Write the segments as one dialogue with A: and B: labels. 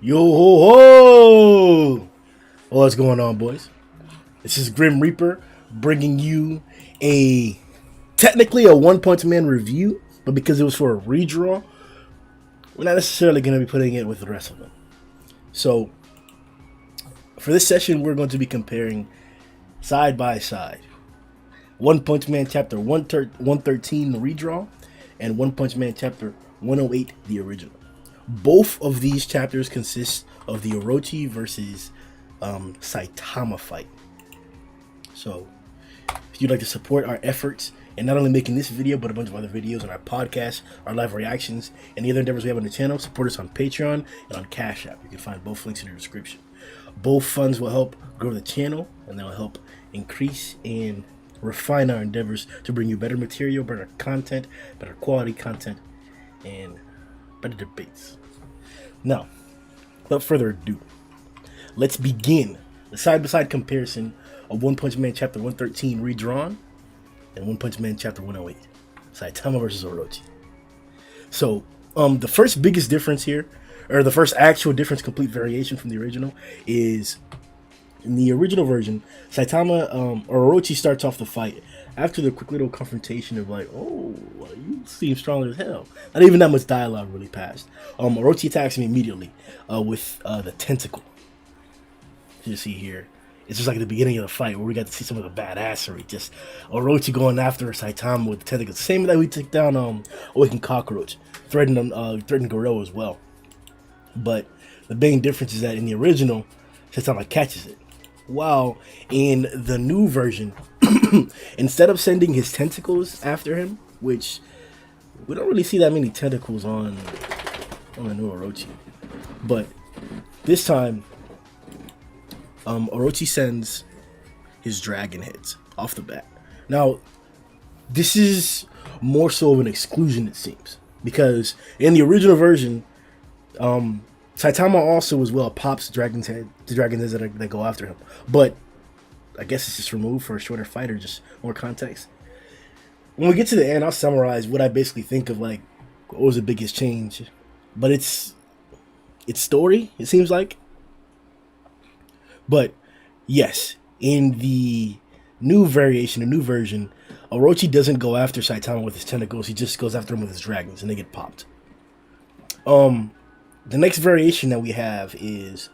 A: Yo ho ho! What's going on, boys? This is Grim Reaper bringing you a technically a One Punch Man review, but because it was for a redraw, we're not necessarily going to be putting it with the rest of them. So, for this session, we're going to be comparing side by side One Punch Man Chapter 113, the redraw, and One Punch Man Chapter 108, the original. Both of these chapters consist of the Orochi versus Saitama fight. So, if you'd like to support our efforts in not only making this video, but a bunch of other videos on our podcast, our live reactions, and the other endeavors we have on the channel, support us on Patreon and on Cash App. You can find both links in the description. Both funds will help grow the channel, and they'll help increase and refine our endeavors to bring you better material, better content, better quality content, and better debates. Now, without further ado, let's begin the side-by-side comparison of One Punch Man Chapter 113 redrawn and One Punch Man Chapter 108, Saitama versus Orochi. So, the first biggest difference here, or the first actual difference, complete variation from the original, is in the original version, Saitama, Orochi starts off the fight after the quick little confrontation of like, oh, you seem strong as hell. Not even that much dialogue really passed. Orochi attacks me immediately with the tentacle. You see here, it's just like the beginning of the fight where we got to see some of the badassery. Just Orochi going after Saitama with the tentacles. Same that we took down Awakened Cockroach, threatening Garou as well. But the main difference is that in the original, Saitama catches it. While in the new version, instead of sending his tentacles after him, which we don't really see that many tentacles on the new Orochi, but this time, Orochi sends his dragon heads off the bat. Now, this is more so of an exclusion, it seems, because in the original version, Saitama also as well pops the dragon heads that go after him, but I guess it's just removed for a shorter fight or just more context. When we get to the end, I'll summarize what I basically think of like what was the biggest change, but it's story, it seems like. But yes, in the new variation, the new version, Orochi doesn't go after Saitama with his tentacles, he just goes after him with his dragons and they get popped. The next variation that we have is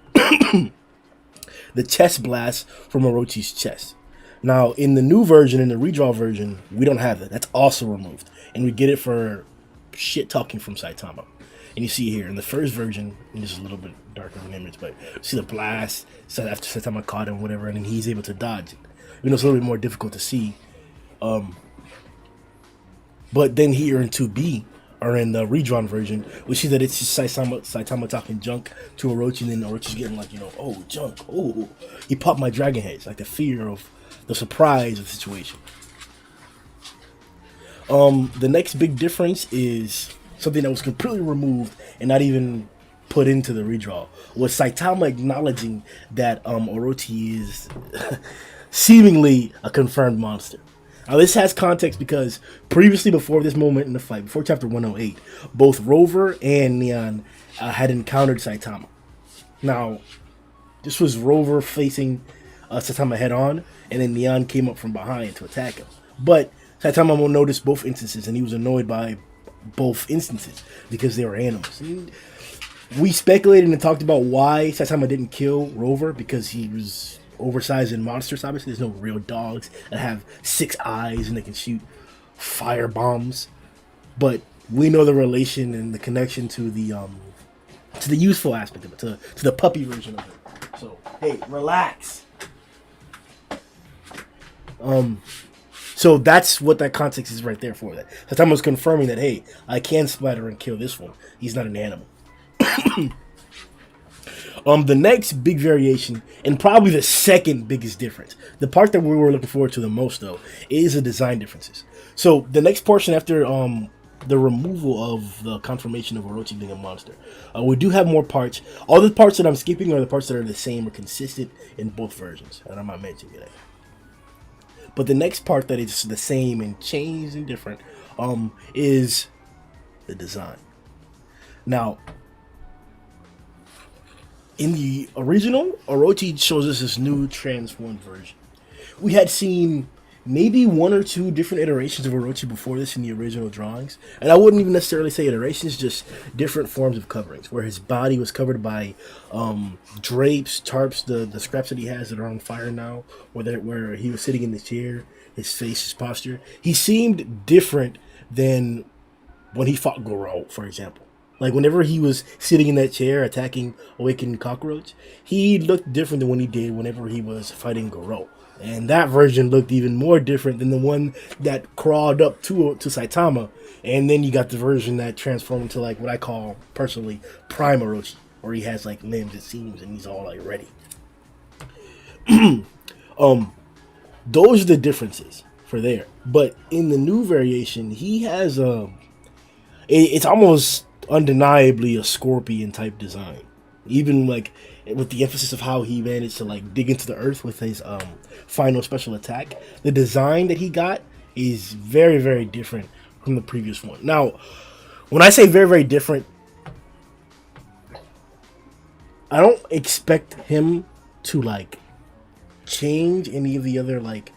A: the chest blast from Orochi's chest. Now, in the new version, in the redraw version, we don't have that. That's also removed. And we get it for shit talking from Saitama. And you see here, in the first version, and this is a little bit darker of an image, but you see the blast, so after Saitama caught him, whatever, and then he's able to dodge it. You know, it's a little bit more difficult to see. But then here in 2B, or in the redrawn version, we see that it's just Saitama talking junk to Orochi, and then Orochi's getting like, you know, oh, junk, oh, he popped my dragon heads, like the fear of the surprise of the situation. The next big difference is something that was completely removed and not even put into the redraw, was Saitama acknowledging that Orochi is seemingly a confirmed monster. Now, this has context because previously, before this moment in the fight, before Chapter 108, both Rover and Neon had encountered Saitama. Now, this was Rover facing Saitama head-on, and then Neon came up from behind to attack him. But Saitama will notice both instances, and he was annoyed by both instances because they were animals. And we speculated and talked about why Saitama didn't kill Rover, because he was oversized and monsters. Obviously, there's no real dogs that have 6 eyes and they can shoot fire bombs. But we know the relation and the connection to the useful aspect of it, to the puppy version of it. So hey, relax. So that's what that context is right there for that. Saitama was confirming that, hey, I can splatter and kill this one. He's not an animal. The next big variation, and probably the second biggest difference, the part that we were looking forward to the most, though, is the design differences. So the next portion after the removal of the confirmation of Orochi being a monster, we do have more parts. All the parts that I'm skipping are the parts that are the same or consistent in both versions, and I'm not mentioning it. But the next part that is the same and changed and different is the design. Now, In the original, Orochi shows us this new transformed version. We had seen maybe one or two different iterations of Orochi before this in the original drawings. And I wouldn't even necessarily say iterations, just different forms of coverings, where his body was covered by drapes, tarps, the scraps that he has that are on fire now, where he was sitting in the chair, his face, his posture. He seemed different than when he fought Garou, for example. Like, whenever he was sitting in that chair attacking Awakened Cockroach, he looked different than when he did whenever he was fighting Garou. And that version looked even more different than the one that crawled up to Saitama. And then you got the version that transformed into, like, what I call, personally, Prime Orochi, where he has, like, limbs, it seems, and he's all, like, ready. Those are the differences for there. But in the new variation, he has it's almost undeniably a scorpion type design, even like with the emphasis of how he managed to like dig into the earth with his final special attack. The design that he got is very, very different from the previous one. Now, when I say very, very different, I don't expect him to like change any of the other like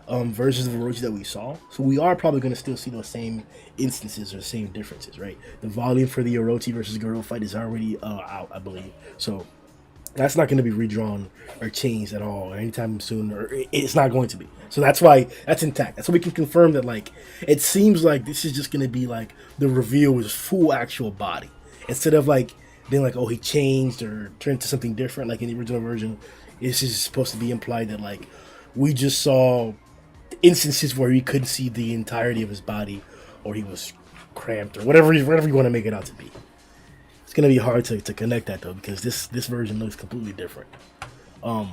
A: versions of Orochi that we saw. So we are probably going to still see those same instances or same differences, right? The volume for the Orochi versus Garou fight is already out, I believe. So that's not going to be redrawn or changed at all or anytime soon, or it's not going to be. So that's why that's intact. That's why we can confirm that, like, it seems like this is just going to be like the reveal with his full actual body, instead of like being like, oh, he changed or turned to something different like in the original version. This is supposed to be implied that like we just saw instances where he couldn't see the entirety of his body, or he was cramped, or whatever you want to make it out to be. It's gonna be hard to connect that though, because this version looks completely different. And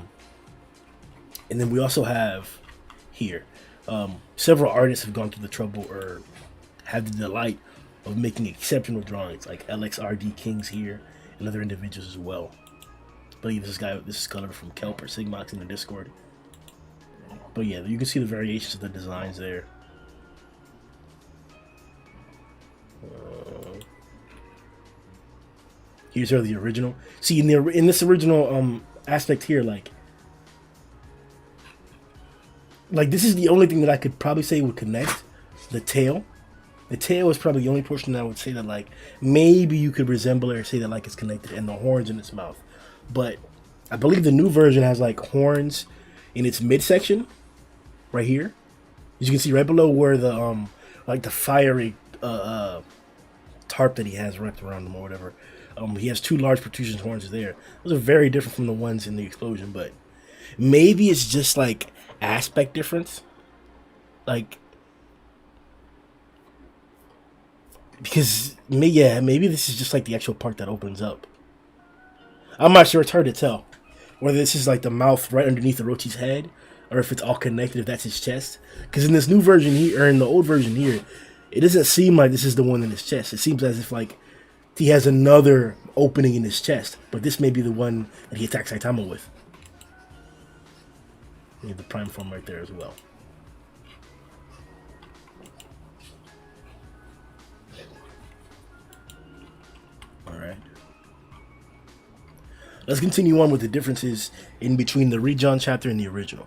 A: then we also have here several artists have gone through the trouble or had the delight of making exceptional drawings, like LXRD Kings here and other individuals as well. I believe this is colored from Kelp or Sigmox in the Discord. But yeah, you can see the variations of the designs there. Here's the original. See, in this original aspect here, like this is the only thing that I could probably say would connect. The tail. The tail is probably the only portion that I would say that like maybe you could resemble it or say that like it's connected, and the horns in its mouth. But I believe the new version has like horns in its midsection, right here. As you can see right below where the like the fiery tarp that he has wrapped around him or whatever. He has two large protrusion horns there. Those are very different from the ones in the explosion, but maybe it's just like aspect difference. Like, because maybe this is just like the actual part that opens up. I'm not sure, it's hard to tell whether this is like the mouth right underneath Orochi's head, or if it's all connected, if that's his chest. Because in this new version here, or in the old version here, it doesn't seem like this is the one in his chest. It seems as if like he has another opening in his chest, but this may be the one that he attacks Saitama with. You have the prime form right there as well. Alright. Let's continue on with the differences in between the Redrawn chapter and the original.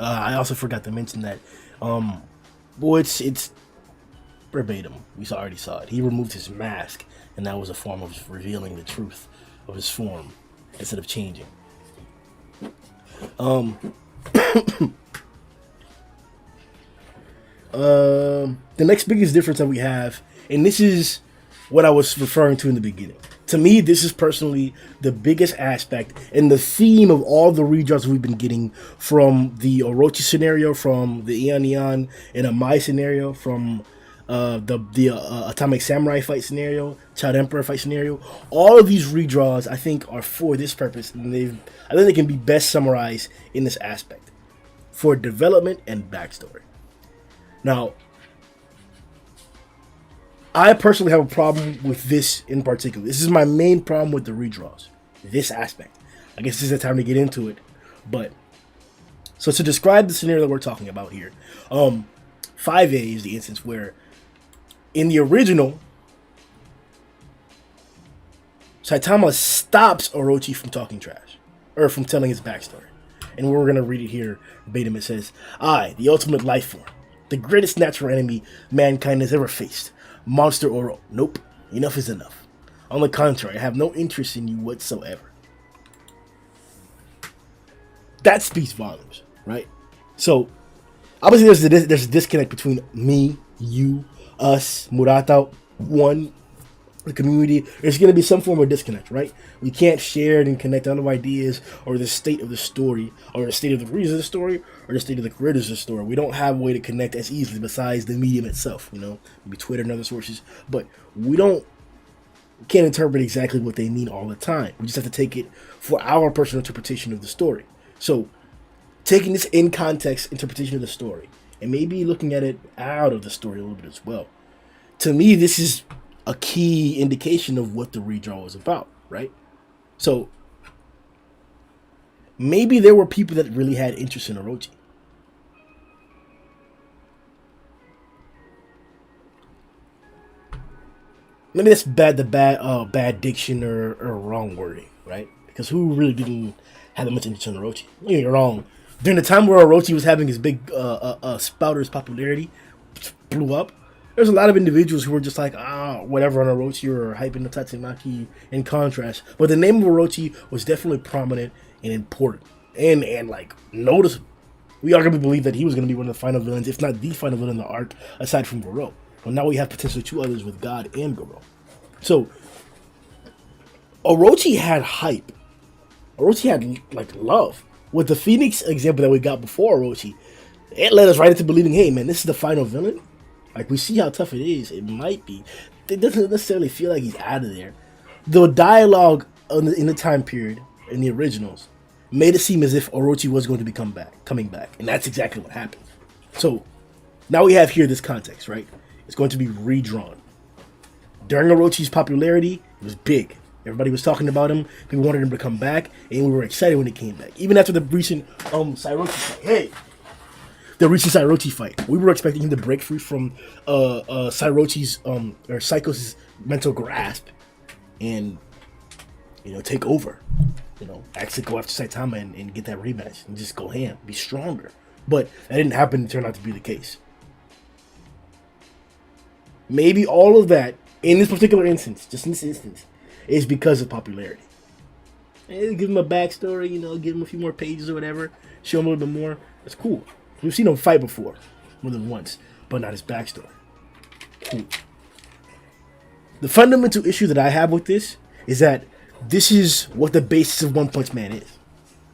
A: I also forgot to mention that, well, it's verbatim. We already saw it. He removed his mask, and that was a form of revealing the truth of his form instead of changing. The next biggest difference that we have, and this is what I was referring to in the beginning. To me, this is personally the biggest aspect and the theme of all the redraws we've been getting, from the Orochi scenario, from the Eon Eon and a Mai scenario, from the Atomic Samurai fight scenario, Child Emperor fight scenario. All of these redraws, I think, are for this purpose, and I think they can be best summarized in this aspect, for development and backstory. Now, I personally have a problem with this in particular. This is my main problem with the redraws. This aspect. I guess this is the time to get into it. But, so to describe the scenario that we're talking about here, 5A is the instance where, in the original, Saitama stops Orochi from talking trash, or from telling his backstory. And we're going to read it here verbatim. It says, I, the ultimate life form, the greatest natural enemy mankind has ever faced. Monster Oro. Nope. Enough is enough. On the contrary, I have no interest in you whatsoever. That speaks volumes, right? So, obviously there's a disconnect between me, you, us, Murata, one, the community. There's going to be some form of disconnect, right? We can't share and connect other ideas or the state of the story or the state of the readers of the story or the state of the creators of the story. We don't have a way to connect as easily besides the medium itself, maybe Twitter and other sources. But can't interpret exactly what they mean all the time. We just have to take it for our personal interpretation of the story. So, taking this in context interpretation of the story and maybe looking at it out of the story a little bit as well. To me, this is a key indication of what the redraw was about, right? So, maybe there were people that really had interest in Orochi. Maybe that's bad diction or wrong wording, right? Because who really didn't have that much interest in Orochi? You're wrong. During the time where Orochi was having his big spouter's popularity blew up, there's a lot of individuals who were just like, whatever on Orochi or hyping the Tatsumaki in contrast. But the name of Orochi was definitely prominent and important and like noticeable. We are going to believe that he was going to be one of the final villains, if not the final villain in the arc, aside from Garou. But now we have potentially two others with God and Garou. So, Orochi had hype. Orochi had, like, love. With the Phoenix example that we got before Orochi, it led us right into believing, hey, man, this is the final villain. Like, we see how tough it is. It might be. It doesn't necessarily feel like he's out of there. The dialogue in the time period, in the originals, made it seem as if Orochi was going to be coming back. And that's exactly what happened. So, now we have here this context, right? It's going to be redrawn. During Orochi's popularity, it was big. Everybody was talking about him. People wanted him to come back, and we were excited when he came back. Even after the recent Sairochi fight. The recent Sairochi fight. We were expecting him to break free from Sairochi's or Psycho's mental grasp and take over. Actually go after Saitama and get that rematch and just go ham, be stronger. But that didn't happen. It turned out to be the case. Maybe all of that, in this particular instance, just in this instance, is because of popularity. And give him a backstory, give him a few more pages or whatever, show him a little bit more. That's cool. We've seen him fight before, more than once, but not his backstory. Cool. The fundamental issue that I have with this is that this is what the basis of One Punch Man is.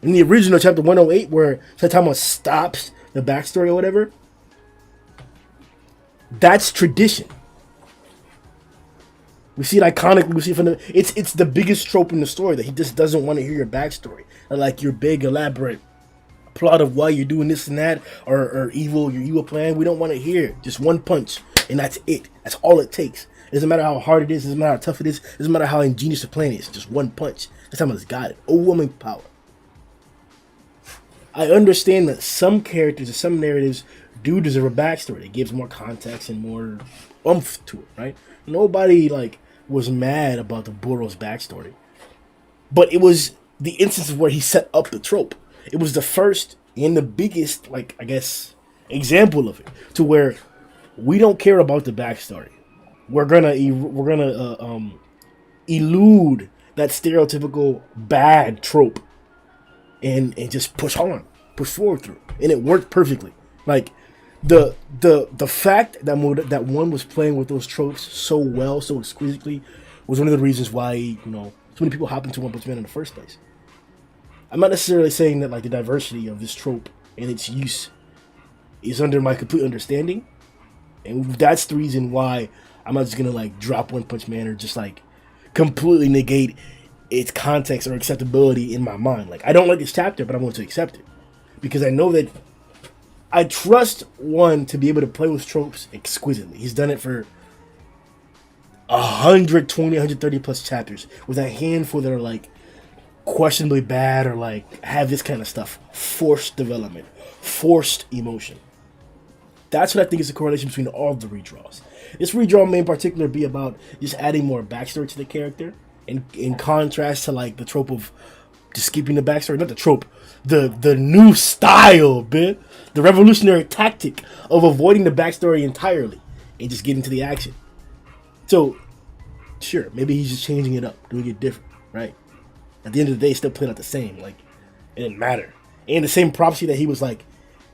A: In the original chapter 108, where Saitama stops the backstory or whatever, that's tradition. We see it iconically. We see it from it's the biggest trope in the story that he just doesn't want to hear your backstory, like your big elaborate plot of why you're doing this and that, or your evil plan. We don't want to hear just one punch, and that's it. That's all it takes. It doesn't matter how hard it is. It doesn't matter how tough it is. It doesn't matter how ingenious the plan is. Just one punch. Someone's got it. Overwhelming power. I understand that some characters or some narratives do deserve a backstory that gives more context and more oomph to it, right? Nobody was mad about the Boros backstory, but it was the instances where he set up the trope. It was the first and the biggest, example of it, to where we don't care about the backstory. We're gonna elude that stereotypical bad trope and just push forward through, and it worked perfectly. The fact that one was playing with those tropes so well, so exquisitely, was one of the reasons why so many people hop into One Punch Man in the first place. I'm not necessarily saying that the diversity of this trope and its use is under my complete understanding, and that's the reason why I'm not just gonna drop One Punch Man or just completely negate its context or acceptability in my mind. I don't like this chapter, but I'm going to accept it because I know that I trust one to be able to play with tropes exquisitely. He's done it for 120, 130 plus chapters with a handful that are questionably bad or have this kind of stuff. Forced development, forced emotion. That's what I think is the correlation between all of the redraws. This redraw may in particular be about just adding more backstory to the character in contrast to like the trope of just skipping the backstory. Not the trope, the new style, bit, the revolutionary tactic of avoiding the backstory entirely and just getting to the action. So, sure, maybe he's just changing it up, doing it different, right? At the end of the day, it still played out the same. Like, it didn't matter. And the same prophecy that he was like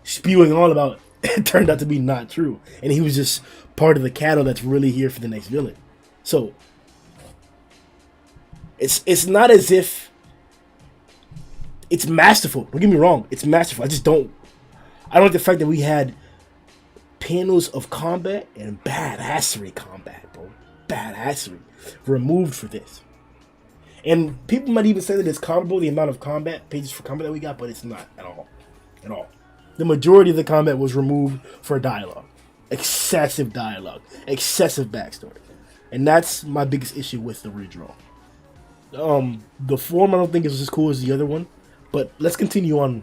A: spewing on about it turned out to be not true, and he was just part of the cattle that's really here for the next villain. So it's not as if it's masterful. Don't get me wrong, it's masterful. I don't like the fact that we had panels of combat and badassery combat, bro. Badassery removed for this. And people might even say that it's comparable, the amount of combat pages for combat that we got, but it's not at all. At all. The majority of the combat was removed for dialogue. Excessive dialogue. Excessive backstory. And that's my biggest issue with the redraw. The form I don't think is as cool as the other one. But let's continue on,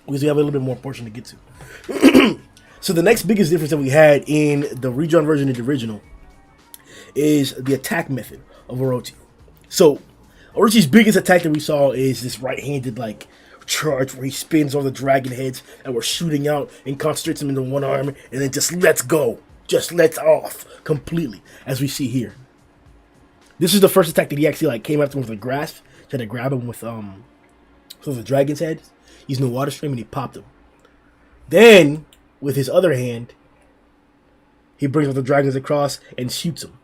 A: because we have a little bit more portion to get to. So the next biggest difference that we had in the redrawn version of the original is the attack method of Orochi. So Orochi's biggest attack that we saw is this right-handed like charge where he spins all the dragon heads that were shooting out and concentrates them into one arm and then just lets go. Just lets off completely, as we see here. This is the first attack that he actually like came after him with a grasp, tried to grab him with the dragon's head, using the water stream, and he popped him. Then, with his other hand, he brings all the dragons across and shoots him.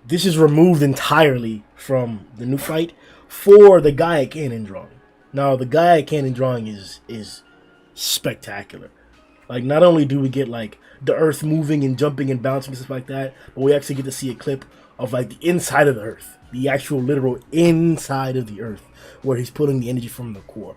A: This is removed entirely from the new fight for the Gaia cannon drawing. Now, the Gaia cannon drawing is spectacular. Like, not only do we get like the earth moving and jumping and bouncing and stuff like that, but we actually get to see a clip of like the inside of the earth, the actual literal inside of the earth, where he's pulling the energy from the core.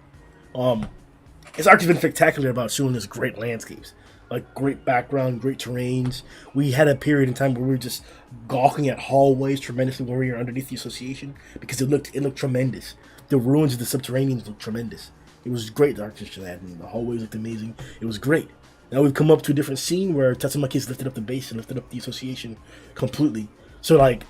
A: His arc has been spectacular about showing us great landscapes, like great background, great terrains. We had a period in time where we were just gawking at hallways tremendously when we were underneath the association, because it looked tremendous. The ruins of the subterraneans looked tremendous. It was great, the architecture that had. The hallways looked amazing. It was great. Now we've come up to a different scene where Tatsumaki has lifted up the base and lifted up the association completely. So like,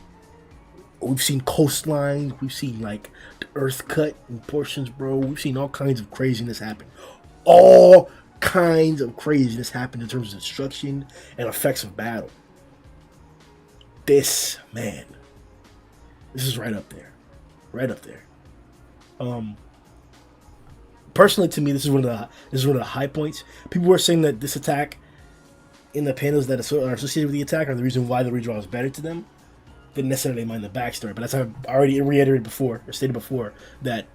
A: we've seen coastlines, we've seen like the earth cut in portions, bro. We've seen all kinds of craziness happen. All kinds of craziness happen in terms of destruction and effects of battle. This, man, this is right up there. Right up there. Personally, to me, this is one of the high points. People were saying that this attack in the panels that are associated with the attack are the reason why the redraw is better to them. Didn't necessarily mind the backstory, but as I've already reiterated before, or stated before, that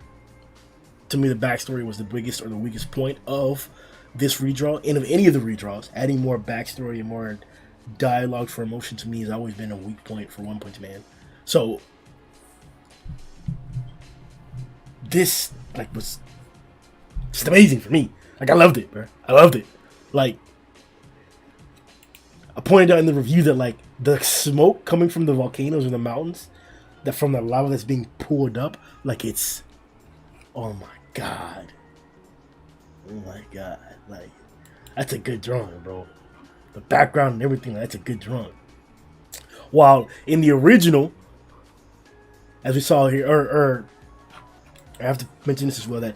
A: to me the backstory was the biggest or the weakest point of this redraw, and of any of the redraws. Adding more backstory and more dialogue for emotion to me has always been a weak point for One Punch Man. So this like was just amazing for me. Like, I loved it, bro. I loved it. Like, I pointed out in the review that like the smoke coming from the volcanoes and the mountains, that from the lava that's being poured up, like it's, oh my god. Oh my god. Like, that's a good drawing, bro. The background and everything, that's a good drawing. While in the original, as we saw here, or I have to mention this as well, that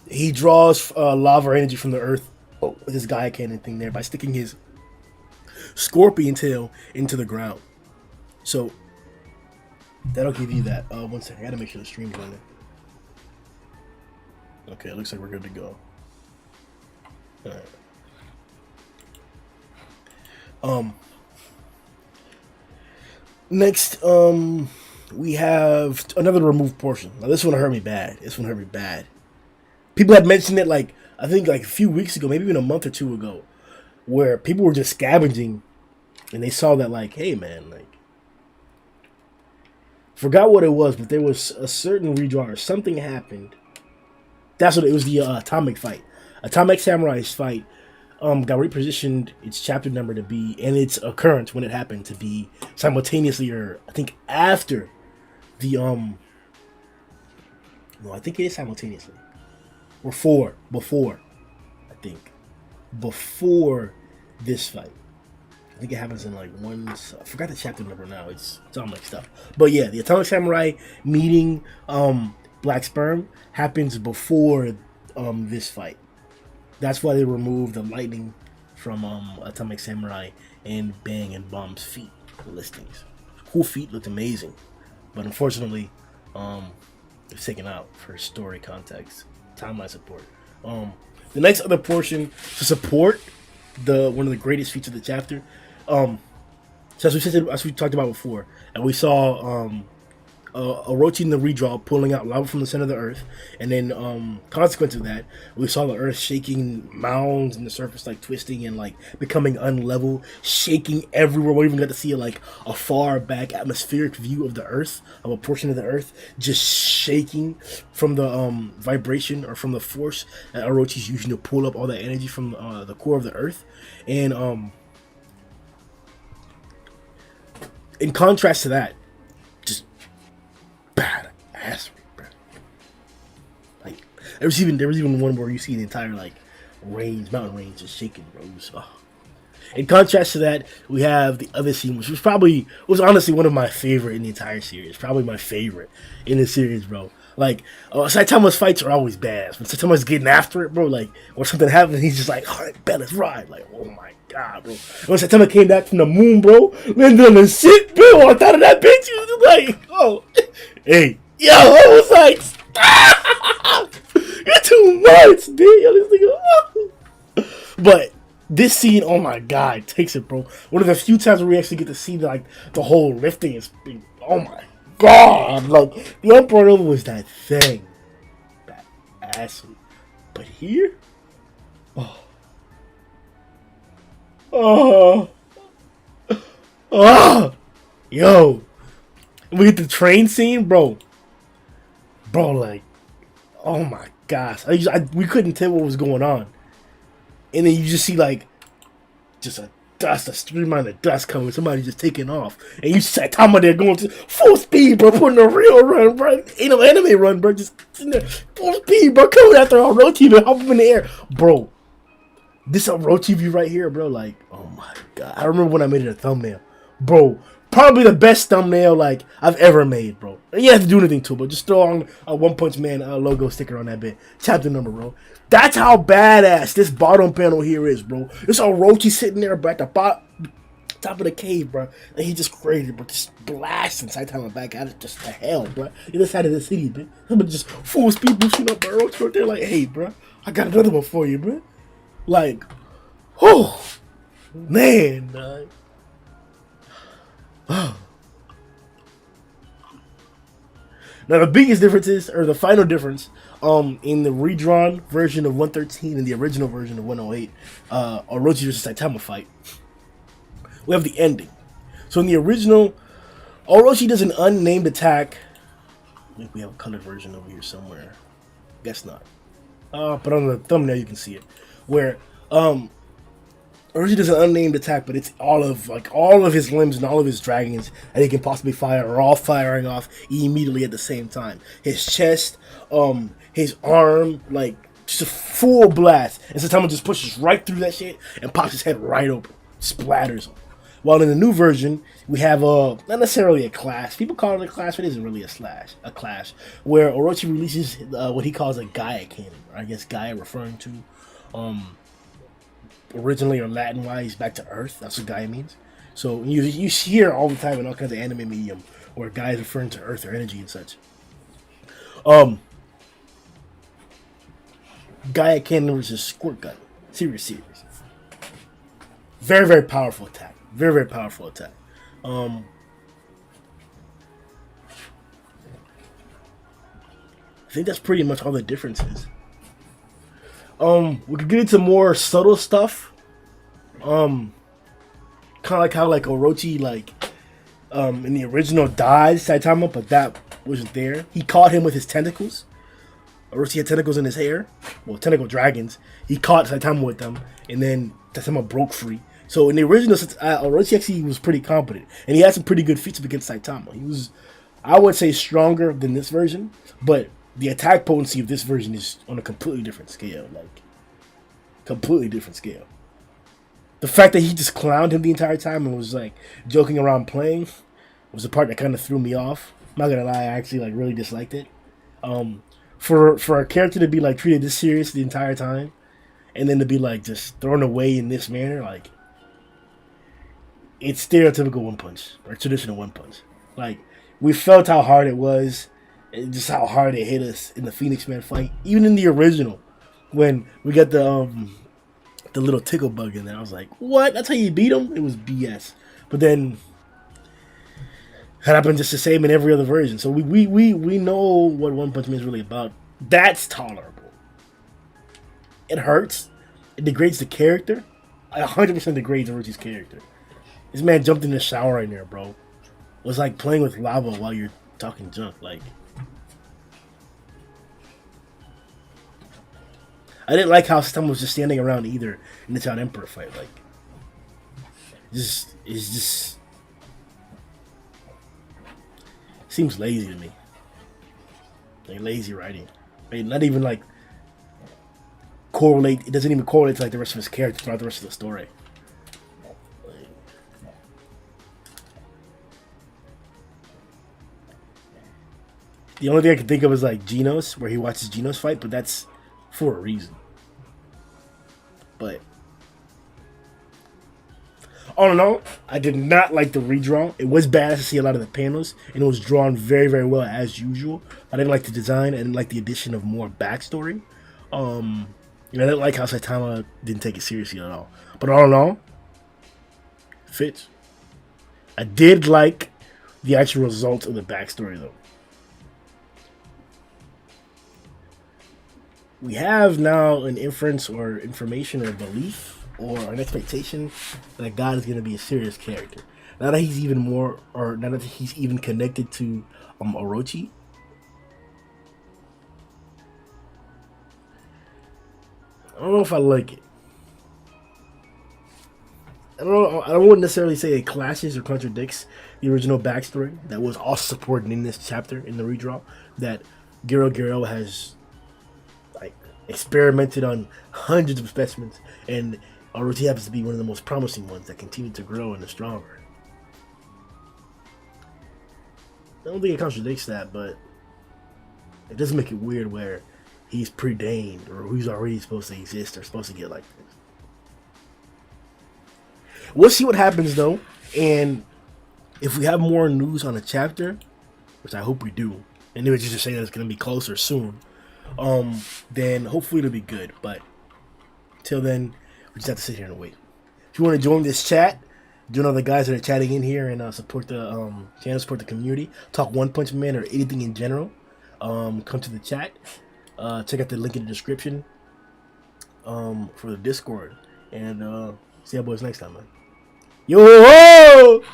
A: he draws lava energy from the earth with his Gaia cannon thing there by sticking his scorpion tail into the ground. So that'll give you that. One second, I gotta make sure the stream's running. Okay, it looks like we're good to go. Alright. Next, we have another removed portion. Now this one hurt me bad. People had mentioned it like, I think like a few weeks ago, maybe even a month or two ago, where people were just scavenging and they saw that like, hey man, like, forgot what it was, but there was a certain redraw or something happened. That's what it was, the Atomic fight. Atomic Samurai's fight got repositioned its chapter number to be, and its occurrence when it happened to be simultaneously, or I think after the no, I think it is simultaneously. Before, I think. Before this fight. I think it happens in like one. I forgot the chapter number now. It's all mixed up. But yeah, the Atomic Samurai meeting Black Sperm happens before this fight. That's why they removed the lightning from Atomic Samurai and Bang and Bomb's feet listings. Cool feet, looked amazing, but unfortunately, it's taken out for story context, timeline support. The next other portion to support one of the greatest feats of the chapter. So as we talked about before, and we saw Orochi in the redraw pulling out lava from the center of the earth, and then consequence of that, we saw the earth shaking, mounds in the surface like twisting and like becoming unlevel, shaking everywhere. We even got to see like a far back atmospheric view of the earth, of a portion of the earth just shaking from the vibration or from the force that Orochi's using to pull up all that energy from the core of the earth. And in contrast to that, just bad ass, bro. Like there was even one where you see the entire like mountain range just shaking, bro. In contrast to that, we have the other scene, which was honestly one of my favorite in the entire series. Probably my favorite in the series, bro. Like, Saitama's fights are always badass. When Saitama's getting after it, bro, like, when something happens, he's just like, alright, bet, let's ride. Like, oh my god, bro. When Saitama came back from the moon, bro, landed on the shit, bro, on top of that bitch, he was just like, oh, hey, yo, I was like, stop! You're too much, dude. Yo, this nigga, oh. But this scene, oh my god, takes it, bro. One of the few times where we actually get to see like the whole lifting is, oh my god, like the Emperor was that thing, that asshole. But here, yo, we get the train scene, bro, like, oh my gosh, we couldn't tell what was going on. And then you just see like just a streamline of dust coming, somebody just taking off, and you see Saitama there going to full speed, bro, putting a real run, bro, ain't no anime run, bro, just full speed, bro, coming after Orochi and hop him in the air, bro. This Orochi view right here, bro, like, oh my god, I remember when I made it a thumbnail, bro. Probably the best thumbnail like I've ever made, bro. You don't have to do anything to it, but just throw on a One Punch Man logo sticker on that bit. Chapter number, bro. That's how badass this bottom panel here is, bro. This Orochi sitting there, bro, at the top of the cave, bro. And he just created, bro, just blasting Saitama back at it, just to hell, bro. The other side of the city, bro. Somebody just full speed boosting up Orochi right there, like, hey, bro, I got another one for you, bro. Like, oh, man, dog. Now the biggest difference is, or the final difference, in the redrawn version of 113 and the original version of 108, Orochi versus Saitama fight, we have the ending. So in the original, Orochi does an unnamed attack. I think we have a colored version over here somewhere. Guess not. But on the thumbnail you can see it, where Orochi does an unnamed attack, but it's all of his limbs and all of his dragons that he can possibly fire are all firing off immediately at the same time. His chest, his arm, like just a full blast. And Saitama just pushes right through that shit and pops his head right open, splatters him. While in the new version, we have not necessarily a clash. People call it a clash, but it isn't really a clash. Where Orochi releases what he calls a Gaia cannon. Or I guess Gaia referring to originally or Latin wise back to Earth. That's what Gaia means. So you hear all the time in all kinds of anime medium where Gaia is referring to Earth or energy and such. Gaia cannon versus squirt gun. Series. Very, very powerful attack. Very, very powerful attack. I think that's pretty much all the differences. We could get into more subtle stuff. Kind of like how Orochi in the original died Saitama, but that wasn't there. He caught him with his tentacles. Orochi had tentacles in his hair. Well, tentacle dragons. He caught Saitama with them, and then Saitama broke free. So in the original, Orochi actually was pretty competent, and he had some pretty good feats against Saitama. He was, I would say, stronger than this version, but the attack potency of this version is on a completely different scale. Completely different scale. The fact that he just clowned him the entire time and was like joking around playing was the part that kind of threw me off. I'm not gonna lie, I actually like really disliked it. For a character to be like treated this serious the entire time, and then to be like just thrown away in this manner, like it's stereotypical One Punch or traditional One Punch. Like we felt how hard it was, and just how hard it hit us in the Phoenix Man fight, even in the original when we got the little tickle bug in there. I was like, what? That's how you beat him? It was BS. But then it happened just the same in every other version. So we know what One Punch Man is really about. That's tolerable. It hurts. It degrades the character. It 100% degrades Orochi's character. This man jumped in the shower right there, bro. It was like playing with lava while you're talking junk. Like, I didn't like how Saitama was just standing around either in the Child Emperor fight. Like, it's just seems lazy to me. Like lazy writing. Like, not even like correlate. It doesn't even correlate to like the rest of his character throughout the rest of the story. The only thing I can think of is like Genos, where he watches Genos fight, but that's for a reason. But all in all, I did not like the redraw. It was bad to see a lot of the panels, and it was drawn very, very well as usual. I didn't like the design. I didn't like the addition of more backstory. And I didn't like how Saitama didn't take it seriously at all. But all in all, fits. I did like the actual results of the backstory, though. We have now an inference or information or belief or an expectation that God is going to be a serious character. Now that he's even more, or now that he's even connected to Orochi. I don't know if I like it. I wouldn't necessarily say it clashes or contradicts the original backstory that was also supported in this chapter in the redraw. That Garou has experimented on hundreds of specimens, and Orochi happens to be one of the most promising ones that continue to grow and are stronger. I don't think it contradicts that, but it does make it weird where he's preordained or he's already supposed to exist or supposed to get like this. We'll see what happens though, and if we have more news on the chapter, which I hope we do, and they were just saying that it's going to be closer soon, then hopefully it'll be good. But till then, we just have to sit here and wait. If you want to join this chat, join all the guys that are chatting in here and support the channel, support the community, talk One Punch Man or anything in general, come to the chat. Check out the link in the description for the Discord, and see you boys next time, man. Yo!